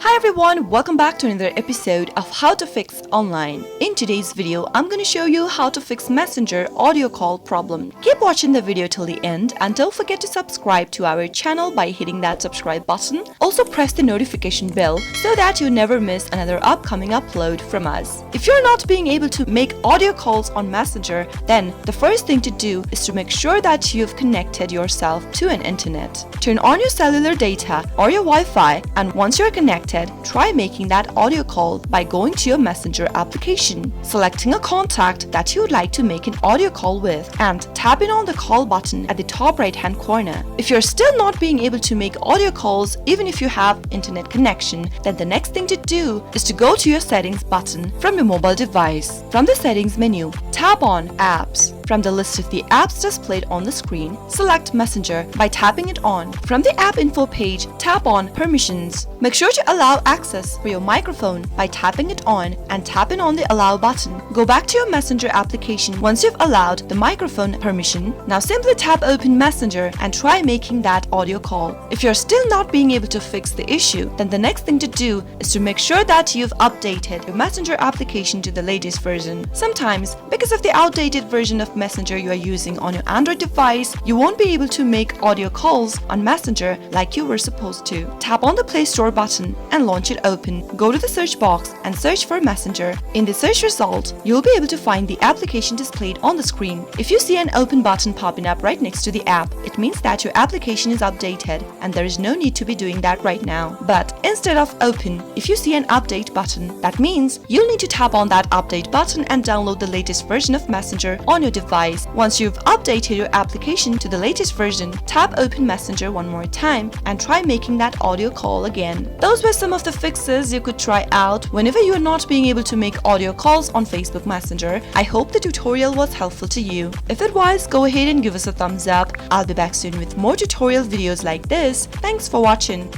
Hi everyone, welcome back to another episode of How to Fix Online. In today's video, I'm going to show you how to fix Messenger audio call problem. Keep watching the video till the end and don't forget to subscribe to our channel by hitting that subscribe button. Also press the notification bell so that you never miss another upcoming upload from us. If you're not being able to make audio calls on Messenger, then the first thing to do is to make sure that you've connected yourself to an internet. Turn on your cellular data or your Wi-Fi, and once you're connected, try making that audio call by going to your Messenger application, selecting a contact that you would like to make an audio call with, and tapping on the call button at the top right hand corner. If you're still not being able to make audio calls even if you have internet connection, then the next thing to do is to go to your settings button from your mobile device. From the settings menu, tap on Apps. From the list of the apps displayed on the screen, select Messenger by tapping it on. From the app info page, tap on Permissions. Make sure to allow access for your microphone by tapping it on and tapping on the Allow button. Go back to your Messenger application once you've allowed the microphone permission. Now simply tap Open Messenger and try making that audio call. If you're still not being able to fix the issue, then the next thing to do is to make sure that you've updated your Messenger application to the latest version. Sometimes, because of the outdated version of Messenger you are using on your Android device, you won't be able to make audio calls on Messenger like you were supposed to. Tap on the Play Store button and launch it open. Go to the search box and search for Messenger. In the search result, you'll be able to find the application displayed on the screen. If you see an open button popping up right next to the app, it means that your application is updated and there is no need to be doing that right now. But instead of open, if you see an update button, that means you'll need to tap on that update button and download the latest version of Messenger on your device. Once you've updated your application to the latest version, tap Open Messenger one more time and try making that audio call again. Those were some of the fixes you could try out whenever you are not being able to make audio calls on Facebook Messenger. I hope the tutorial was helpful to you. If it was, go ahead and give us a thumbs up. I'll be back soon with more tutorial videos like this. Thanks for watching.